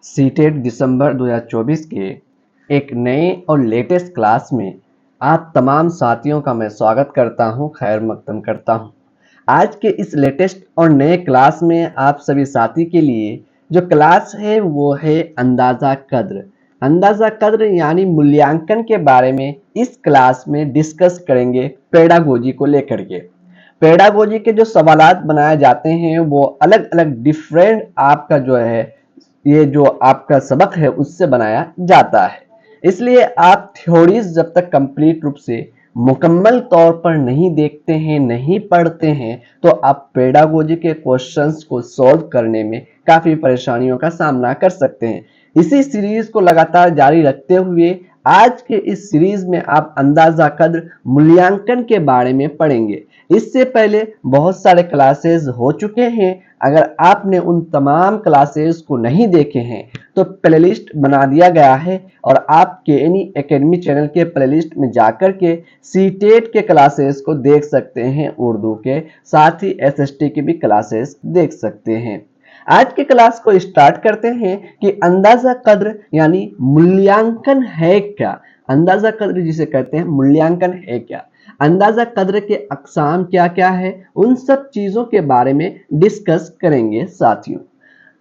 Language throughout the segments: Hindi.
सीटेट दिसंबर 2024 के एक नए और लेटेस्ट क्लास में आप तमाम साथियों का मैं स्वागत करता हूं, खैर मकदम करता हूं। आज के इस लेटेस्ट और नए क्लास में आप सभी साथी के लिए जो क्लास है वो है अंदाज़ा कद्र। अंदाज़ा कद्र यानी मूल्यांकन के बारे में इस क्लास में डिस्कस करेंगे पेडागोजी को लेकर के। पेडागोजी के जो सवालात बनाए जाते हैं वो अलग अलग डिफरेंट आपका जो है ये जो आपका सबक है उससे बनाया जाता है। इसलिए आप थ्योरीज जब तक कंप्लीट रूप से मुकम्मल तौर पर नहीं देखते हैं, नहीं पढ़ते हैं, तो आप पेडागोजी के क्वेश्चंस को सॉल्व करने में काफी परेशानियों का सामना कर सकते हैं। इसी सीरीज को लगातार जारी रखते हुए आज के इस सीरीज में आप अंदाजा कद्र मूल्यांकन के बारे में पढ़ेंगे। इससे पहले बहुत सारे क्लासेस हो चुके हैं। अगर आपने उन तमाम क्लासेस को नहीं देखे हैं तो प्लेलिस्ट बना दिया गया है और आप केएनई एकेडमी चैनल के प्लेलिस्ट में जाकर के सीटेट के क्लासेस को देख सकते हैं, उर्दू के साथ ही एसएसटी के भी क्लासेस देख सकते हैं। आज के क्लास को स्टार्ट करते हैं कि अंदाजा कद्र यानी मूल्यांकन है क्या। अंदाजा कद्र जिसे कहते हैं मूल्यांकन है क्या, अंदाजा कद्र के अकसाम क्या क्या है, उन सब चीजों के बारे में डिस्कस करेंगे साथियों।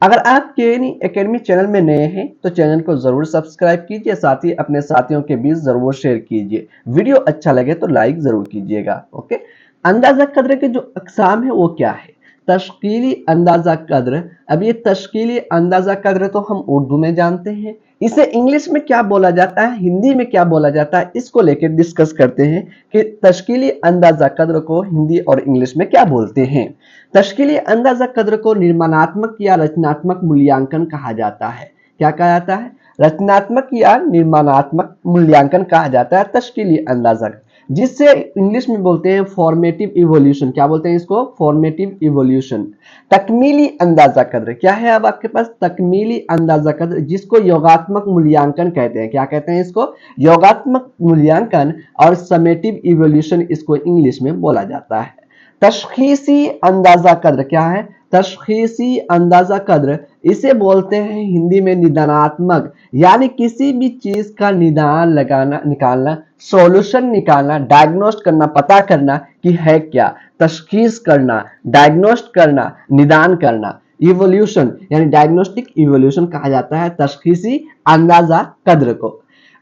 अगर आप केएनई एकेडमी चैनल में नए हैं तो चैनल को जरूर सब्सक्राइब कीजिए, साथ ही अपने साथियों के बीच जरूर शेयर कीजिए। वीडियो अच्छा लगे तो लाइक जरूर कीजिएगा। ओके, अंदाजा कद्र के जो अकसाम है वो क्या है। तश्कीली अंदाजा कद्र। अब ये तश्कीली अंदाजा कद्र तो हम उर्दू में जानते हैं, इसे इंग्लिश में क्या बोला जाता है, हिंदी में क्या बोला जाता है, इसको लेकर डिस्कस करते हैं कि तश्कीली अंदाजा कद्र को हिंदी और इंग्लिश में क्या बोलते हैं। तश्कीली अंदाजा कद्र को निर्माणात्मक या रचनात्मक मूल्यांकन कहा जाता है। क्या कहा जाता है? रचनात्मक या निर्माणात्मक मूल्यांकन कहा जाता है तश्कीली अंदाजा, जिससे इंग्लिश में बोलते हैं फॉर्मेटिव इवोल्यूशन। क्या बोलते हैं इसको? Formative evolution. तकमीली अंदाजा कद्र क्या है? अब आपके पास तकमीली अंदाजा कद्र, जिसको योगात्मक मूल्यांकन कहते हैं। क्या कहते हैं इसको? योगात्मक मूल्यांकन। और समेटिव इवोल्यूशन इसको इंग्लिश में बोला जाता है। तशखीसी अंदाजा कद्र क्या है? तशखीसी अंदाजा कद्र इसे बोलते हैं हिंदी में निदानात्मक, यानी किसी भी चीज का निदान लगाना, निकालना, सॉल्यूशन निकालना, डायग्नोस्ट करना, पता करना कि है क्या, तशखीस करना, डायग्नोस्ट करना, निदान करना। इवोल्यूशन यानी डायग्नोस्टिक इवोल्यूशन कहा जाता है तशखीसी अंदाजा कद्र को।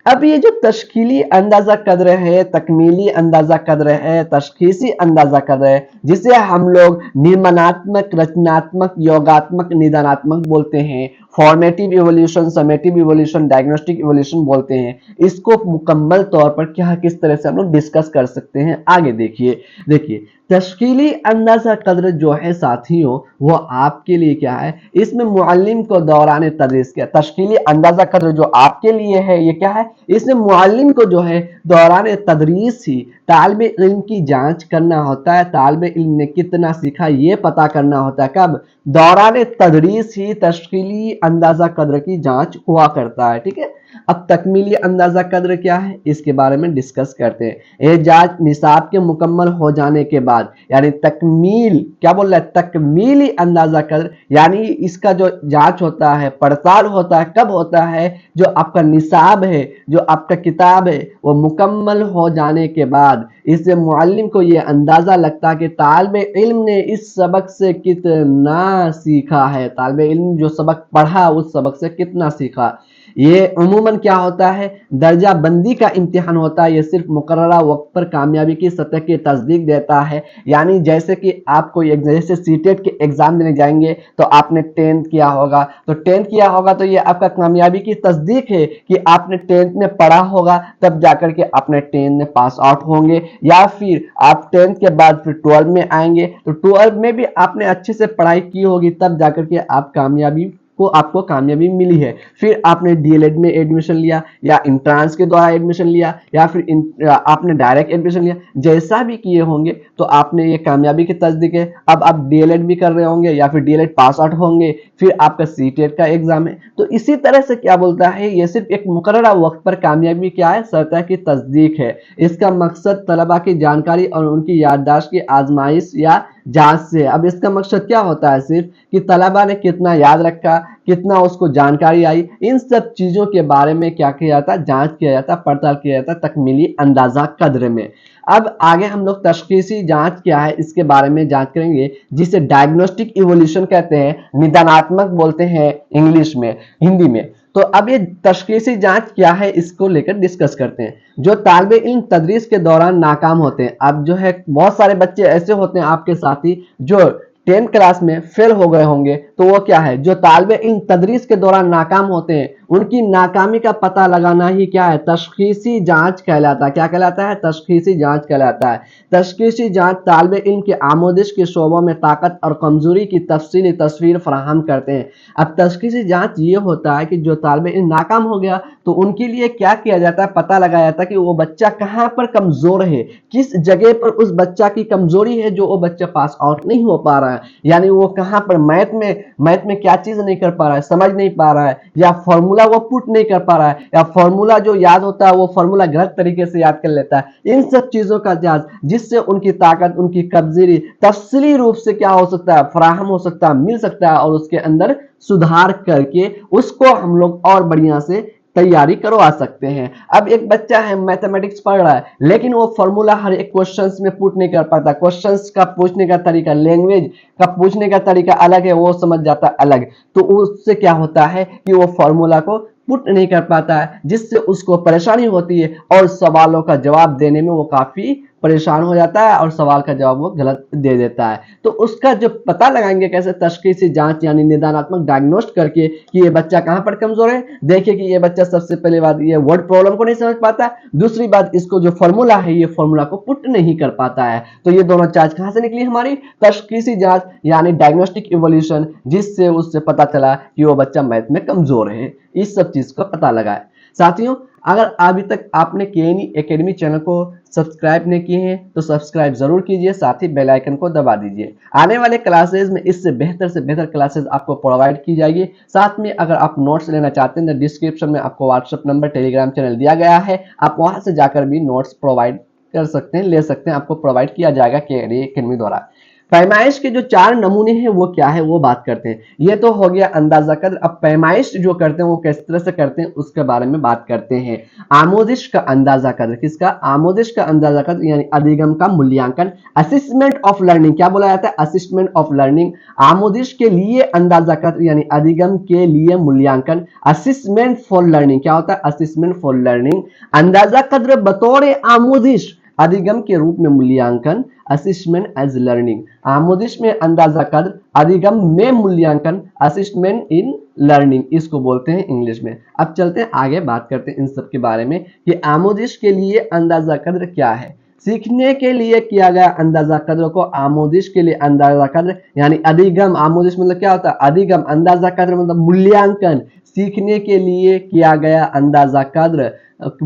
अब ये जो तश्कीली अंदाजा कद्र है, तकमीली अंदाजा कद्र है, तशखीसी अंदाजा कद्र है, जिसे हम लोग निर्माणात्मक, रचनात्मक, योगात्मक, निदानात्मक बोलते हैं, formative evolution, summative evolution, diagnostic evolution बोलते हैं। इसको मुकम्मल तौर पर क्या किस तरह से हम लोग डिस्कस कर सकते हैं, आगे देखिए तश्कीली अंदाजा कद्र जो है साथियों, वो आपके लिए क्या है, इसमें मुअल्लिम को दौरान तदरीस किया। तश्कीली अंदाजा कद्र जो आपके लिए है ये क्या है, इसमें मुअल्लिम को जो है दौरान तदरीस ही तालिब इल्म की जांच करना होता है। तालिब इल्म ने कितना सीखा ये पता करना होता है। कब? दौरान तदरीस ही तश्कीली अंदाजा कद्र की जांच हुआ करता है। ठीक है। अब तकमीली अंदाजा कद्र क्या है, इसके बारे में डिस्कस करते हैं। ये जांच निसाब के मुकम्मल हो जाने के बाद, यानी तकमील, क्या बोल रहा है, तकमीली अंदाजा कद्र, यानी इसका जो जांच होता है, पड़ताल होता है, कब होता है? जो आपका निसाब है, जो आपका किताब है, वो मुकम्मल हो जाने के बाद इससे मुअल्लिम को ये अंदाजा लगता है कि तालिब इल्म ने इस सबक से कितना सीखा है, तालिब इल्म जो सबक पढ़ा उस सबक से कितना सीखा। ये उमूमन क्या होता है, दर्जा बंदी का इम्तिहान होता है। ये सिर्फ मुकर्ररा वक्त पर कामयाबी की सतह की तस्दीक देता है। यानी जैसे कि आपको जैसे सीटेट के एग्जाम देने जाएंगे तो आपने 10th किया होगा, तो 10th किया होगा तो ये आपका कामयाबी की तस्दीक है कि आपने 10th में पढ़ा होगा, तब जाकर के आपने 10th में पास आउट होंगे। या फिर आप 10th के बाद फिर 12 में आएंगे तो 12 में भी आपने अच्छे से पढ़ाई की होगी, तब जाकर के आप कामयाबी को आपको कामयाबी मिली है। फिर आपने डीएलएड में एडमिशन लिया या इंट्रांस के द्वारा एडमिशन लिया या फिर आपने डायरेक्ट एडमिशन लिया, जैसा भी किए होंगे तो आपने ये कामयाबी की तस्दीक है। अब आप डीएलएड भी कर रहे होंगे या फिर डीएलएड पास आउट होंगे, फिर आपका सीटेट का एग्जाम है। तो इसी तरह से क्या बोलता है, ये सिर्फ एक मुकर्ररा वक्त पर कामयाबी क्या है, सतह की तस्दीक है। इसका मकसद तलबा की जानकारी और उनकी याददाश्त की आजमाइश या जांच से। अब इसका मकसद क्या होता है, सिर्फ कि तलबा ने कितना याद रखा, कितना उसको जानकारी आई, इन सब चीजों के बारे में क्या किया जाता है, जांच किया जाता है, पड़ताल किया जाता है तकमीली अंदाजा कद्र में। अब आगे हम लोग तशखीसी जांच क्या है इसके बारे में जांच करेंगे, जिसे डायग्नोस्टिक इवोल्यूशन कहते हैं, निदानात्मक बोलते हैं इंग्लिश में, हिंदी में। तो अब ये तशखीसी जांच क्या है इसको लेकर डिस्कस करते हैं। जो तालिबे इल्म तदरीस के दौरान नाकाम होते हैं, अब जो है बहुत सारे बच्चे ऐसे होते हैं आपके साथी जो 10th क्लास में फेल हो गए होंगे, तो वो क्या है, जो तालिबे इल्म तदरीस के दौरान नाकाम होते हैं, उनकी नाकामी का पता लगाना ही क्या है, तशखीसी जांच कहलाता है। क्या कहलाता है, तशखीसी जांच कहलाता है। तशखीसी जांच तालिबे इल्म के आमोदिश के शोबों में ताकत और कमजोरी की तफसीली तस्वीर फराहम करते हैं। अब तशखीसी जांच ये होता है कि जो तालिबे इल्म नाकाम हो गया तो उनके लिए क्या किया जाता है, पता लगाया जाता है कि वो बच्चा कहाँ पर कमजोर है, किस जगह पर उस बच्चा की कमजोरी है जो वो बच्चा पास आउट नहीं हो पा रहा है। यानी वो कहाँ पर मैथ में क्या चीज नहीं कर पा रहा है, समझ नहीं पा रहा है, या फॉर्मूला वो पुट नहीं कर पा रहा है, या फॉर्मूला जो याद होता है वो फॉर्मूला गलत तरीके से याद कर लेता है। इन सब चीजों का जांच, जिससे उनकी ताकत, उनकी कमजोरी तफसीली रूप से क्या हो सकता है, फराहम हो सकता है, मिल सकता है, और उसके अंदर सुधार करके उसको हम लोग और बढ़िया से तैयारी करवा सकते हैं। अब एक बच्चा है मैथमेटिक्स पढ़ रहा है, लेकिन वो फॉर्मूला हर एक क्वेश्चंस में पुट नहीं कर पाता, क्वेश्चंस का पूछने का तरीका, लैंग्वेज का पूछने का तरीका अलग है, वो समझ जाता अलग, तो उससे क्या होता है कि वो फॉर्मूला को पुट नहीं कर पाता है, जिससे उसको परेशानी होती है और सवालों का जवाब देने में वो काफी परेशान हो जाता है और सवाल का जवाब वो गलत दे देता है। तो उसका जो पता लगाएंगे कैसे, तशखीसी जांच यानी निदानात्मक डायग्नोस्ट करके कि ये बच्चा कहां पर कमजोर है। देखिए कि ये बच्चा सबसे पहले बात ये वर्ड प्रॉब्लम को नहीं समझ पाता, दूसरी बात इसको जो फॉर्मूला है ये फॉर्मूला को पुट नहीं कर पाता है। तो ये दोनों जांच कहां से निकली, हमारी तशखीसी जांच यानी डायग्नोस्टिक इवोल्यूशन, जिससे उससे पता चला कि वो बच्चा मैथ में कमजोर है। इस सब चीज का पता लगाए। साथियों, अगर अभी तक आपने केएनई एकेडमी चैनल को सब्सक्राइब नहीं किए हैं तो सब्सक्राइब जरूर कीजिए, साथ ही बेल आइकन को दबा दीजिए। आने वाले क्लासेस में इससे बेहतर क्लासेस आपको प्रोवाइड की जाएगी। साथ में अगर आप नोट्स लेना चाहते हैं तो डिस्क्रिप्शन में आपको व्हाट्सएप नंबर, टेलीग्राम चैनल दिया गया है, आप वहां से जाकर भी नोट्स प्रोवाइड कर सकते हैं, ले सकते हैं, आपको प्रोवाइड किया जाएगा केएनई एकेडमी द्वारा। पैमाइश के जो 4 नमूने हैं वो क्या है वो बात करते हैं। ये तो हो गया अंदाजा कद्र। अब पैमाइश जो करते हैं वो किस तरह से करते हैं उसके बारे में बात करते हैं। आमोदिश का अंदाजा कद्र, किसका, आमोदिश का अंदाजा कद्र यानी अधिगम का मूल्यांकन, असिस्मेंट ऑफ लर्निंग, क्या बोला जाता है, असिस्मेंट ऑफ लर्निंग। आमोदिश के लिए अंदाजा कद्र यानी अधिगम के लिए मूल्यांकन, असिस्मेंट फॉर लर्निंग, क्या होता है, असिस्मेंट फॉर लर्निंग। अंदाजा कद्र बतौर आमोदिश, अधिगम के रूप में मूल्यांकन, असिस्मेंट एज लर्निंग। आमोदिश में अंदाजा कद्र, अधिगम में मूल्यांकन, असिस्मेंट इन लर्निंग, इसको बोलते हैं इंग्लिश में। अब चलते हैं आगे, बात करते हैं इन सब के बारे में कि आमोदिश के लिए अंदाजा कद्र क्या है। सीखने के लिए किया गया अंदाजा कद्र को आमोदिश के लिए अंदाजा कद्र यानी अधिगम, आमोदिश मतलब क्या होता है, अधिगम, अंदाजा कद्र मतलब मूल्यांकन, सीखने के लिए किया गया अंदाजा कद्र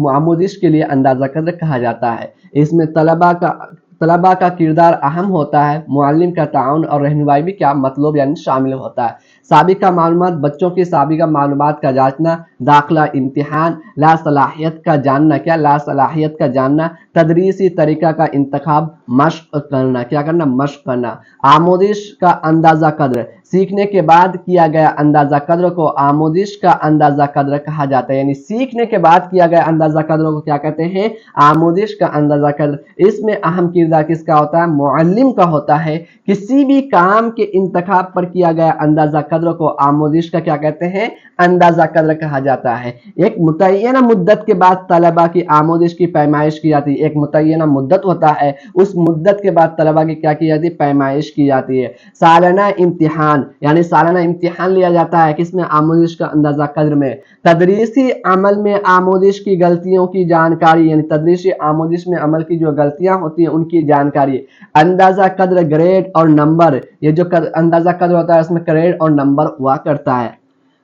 आमोदिश के लिए अंदाजा कद्र कहा जाता है। इसमें तलबा का किरदार अहम होता है, मुअल्लिम का ताउन और रहनुमाई भी क्या मतलब यानी शामिल होता है। साबिका मालूमात, बच्चों की साबिका मालूमात का जांचना, दाखिला इम्तिहान, ला सलाहियत का जानना, क्या, ला सलाहियत का जानना, तदरीसी तरीका का इंतखाब, मश्क करना, क्या करना, मश्क करना। आमोदिश का अंदाजा कद्र, सीखने के बाद किया गया अंदाजा कद्र को आमोदिश का अंदाजा कद्र कहा जाता है, यानी सीखने के बाद किया गया अंदाजा कद्र को क्या कहते हैं, आमोदिश का अंदाजा कद्र। इसमें अहम किरदार किसका होता है, मुअल्लिम का होता है। किसी भी काम के इंतखाब पर किया गया अंदाजा कद्र को आमोदिश का क्या कहते हैं, अंदाजा कद्र कहा जाता है। एक मुतय्यना मुद्दत के बाद तलबा की आमोदिश की पैमाइश की जाती है। एक मुतय्यना मुद्दत होता है, उस मुद्दत के बाद तलबा की क्या की जाती है, पैमाइश की जाती है। सालाना इम्तिहान यानी सालाना इम्तिहान लिया जाता है, किसमें, आमोदिश का अंदाजा कद्र में। तदरीसी अमल में आमोदिश की गलतियों की जानकारी यानी तदरीसी आमोदिश में अमल की जो गलतियां होती हैं उनकी जानकारी। अंदाजा कद्र ग्रेड और नंबर, ये जो अंदाजा कद्र होता है इसमें ग्रेड और नंबर हुआ करता है।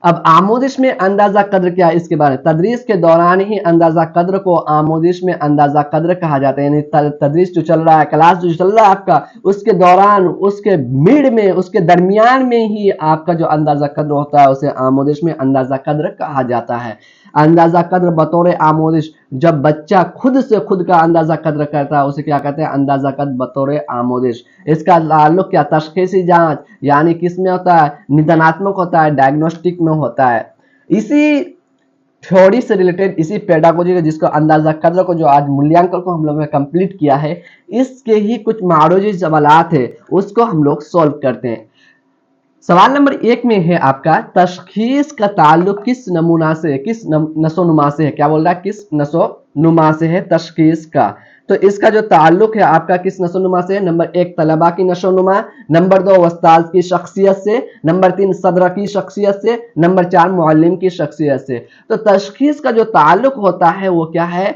अब आमोदिश में अंदाजा कद्र क्या है इसके बारे में, तदरीस के दौरान ही अंदाजा कद्र को आमोदिश में अंदाजा कद्र कहा जाता है, यानी तदरीस जो चल रहा है, क्लास जो चल रहा है आपका, उसके दौरान, उसके मिड में, उसके दरमियान में ही आपका जो अंदाजा कद्र होता है उसे आमोदिश में अंदाजा कद्र कहा जाता है। अंदाजा कद्र बतौर आमोदिश, जब बच्चा खुद से खुद का अंदाजा कद्र करता है उसे क्या कहते हैं, अंदाजा कद्र बतौर आमोदिश। इसका ताल्लुक क्या, तशखीसी जांच यानी किस में होता है, निदानात्मक होता है, डायग्नोस्टिक में होता है। इसी थ्योरी से रिलेटेड, इसी पेडागोजी का जिसको अंदाजा कद्र को जो आज मूल्यांकन को हम लोगों ने कंप्लीट किया है, इसके ही कुछ मारोजी सवालात है उसको हम लोग सॉल्व करते हैं। सवाल नंबर 1 में है आपका, तशखीस का ताल्लुक किस नमूना से, किस नसोनुमा से है, क्या बोल रहा है, किस नसोनुमा से है तशखीस का। तो इसका जो ताल्लुक है आपका किस नसोनुमा से है, नंबर 1 तलबा की नसोनुमा, नंबर 2 उस्ताद की शख्सियत से, नंबर 3 सदर की शख्सियत से, नंबर 4 मुअल्लिम की शख्सियत से। तो तशखीस का जो ताल्लुक होता है वो क्या है,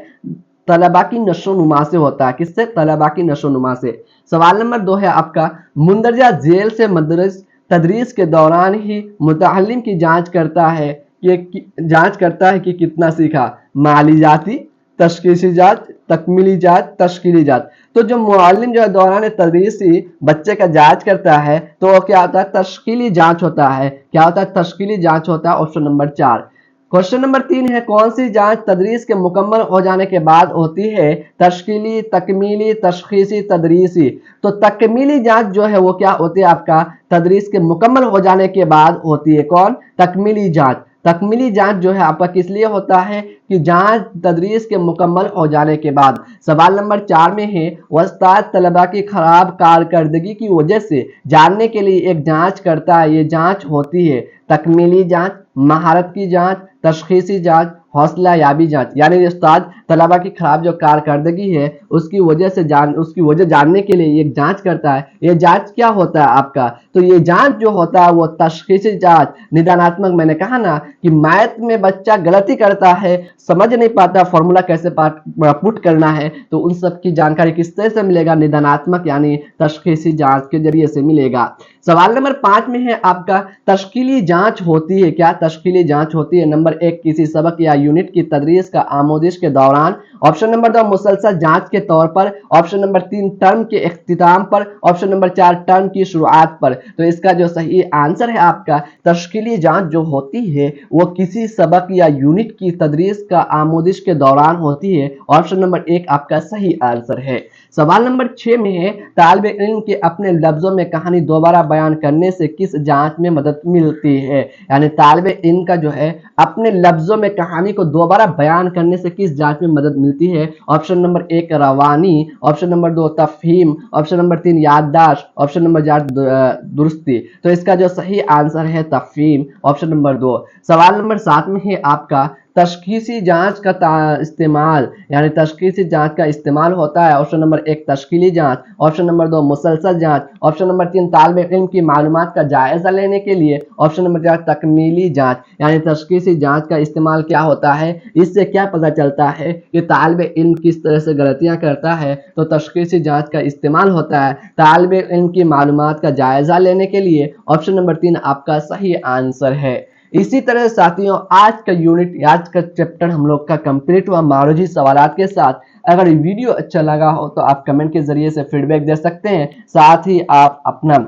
तलबा की नशोनुमा से होता है, किससे, तलबा की नशोनुमा से। सवाल नंबर 2 है आपका, मुंदरजा झेल से मदरस तदरीस के दौरान ही मुतअल्लिम की जांच करता है कि कितना सीखा, माली जाती, तशखीसी जांच, तकमीली जांच, तशकीली जांच। तो जो मुअल्लिम जो है दौरान तदरीस ही बच्चे का जांच करता है तो वो क्या होता है, तशकीली जांच होता है। क्या होता है, तशकीली जांच होता है। Option number 4। क्वेश्चन नंबर 3 है, कौन सी जांच तदरीस के मुकम्मल हो जाने के बाद होती है, तशकीली, तकमीली, तशखीसी, तदरीसी। तो तकमीली जांच जो है वो क्या होती है आपका, तदरीस के मुकम्मल हो जाने के बाद होती है, कौन, तकमीली जांच। तकमीली जांच जो है आपका किस लिए होता है, कि जांच तदरीस के मुकम्मल हो जाने के बाद। सवाल नंबर 4 में है, उस्ताद तलबा की खराब कारकर्दगी की वजह से जानने के लिए एक जांच करता है, ये जांच होती है तकमीली जांच, महारत की जांच, तशखीसी जांच, हौसला याबी जांच। यानी उस्ताद तलबा की खराब जो कारकर्दगी है उसकी वजह जानने के लिए एक जांच करता है। ये जांच क्या होता है आपका, तो ये जांच जो होता है वो तशखीसी जांच, निदानात्मक। मैंने कहा ना कि मैथ में बच्चा गलती करता है, समझ नहीं पाता फॉर्मूला कैसे पुट करना है, तो उन सब की जानकारी किस तरह से मिलेगा, निदानात्मक यानी तशखीसी जांच के जरिए से मिलेगा। सवाल नंबर 5 में है आपका, तशकीली जांच होती है, क्या, तशकीली जांच होती है, नंबर 1 किसी सबक या यूनिट की तदरीस का आमोदिश के दौरान, ऑप्शन नंबर 2 मुसलसल जांच के तौर पर, ऑप्शन नंबर 3 टर्म के इख्तिताम पर, ऑप्शन नंबर 4 टर्म की शुरुआत पर। तो इसका जो सही आंसर है आपका, तशकीली जांच जो होती है वो किसी सबक या यूनिट की तदरीस का आमोदिश के दौरान होती है। ऑप्शन नंबर 1 आपका सही आंसर है। सवाल नंबर 6 में है, तालिब इल्म के अपने लफ्जों में कहानी दोबारा बयान करने से किस जांच में मदद मिलती है। यानी तालिब इल्म का जो है अपने लफ्जों में कहानी को दोबारा बयान करने से किस जांच में मदद मिलती है। ऑप्शन नंबर 1 रवानी, ऑप्शन नंबर 2 तफहीम, ऑप्शन नंबर 3 याददाश्त, ऑप्शन नंबर 4 दुरुस्ती। तो इसका जो सही आंसर है तफहीम, ऑप्शन नंबर 2। सवाल नंबर 7 में है आपका, तशखीसी जांच का इस्तेमाल, यानी तशखीसी जांच का इस्तेमाल होता है। ऑप्शन नंबर 1 तशकीली जांच, ऑप्शन नंबर 2 मुसलसल जांच, ऑप्शन नंबर 3 तालिब इल्म की मालूमात का जायजा लेने के लिए, ऑप्शन नंबर 4 तकमीली जांच। यानी तशखीसी जांच का इस्तेमाल क्या होता है, इससे क्या पता चलता है कि तालिब इल्म किस तरह से गलतियां करता है, तो तशखीसी जांच का इस्तेमाल होता है तालिब इल्म की मालूमात का जायजा लेने के लिए। ऑप्शन नंबर 3 आपका सही आंसर है। इसी तरह साथियों आज का यूनिट, आज का चैप्टर हम लोग का कंप्लीट हुआ मारोजी सवालात के साथ। अगर वीडियो अच्छा लगा हो तो आप कमेंट के जरिए से फीडबैक दे सकते हैं, साथ ही आप अपना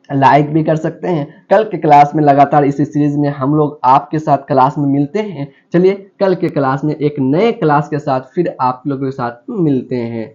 लाइक भी कर सकते हैं। कल के क्लास में लगातार इसी सीरीज में हम लोग आपके साथ क्लास में मिलते हैं। चलिए कल के क्लास में एक नए क्लास के साथ फिर आप लोगों के साथ मिलते हैं।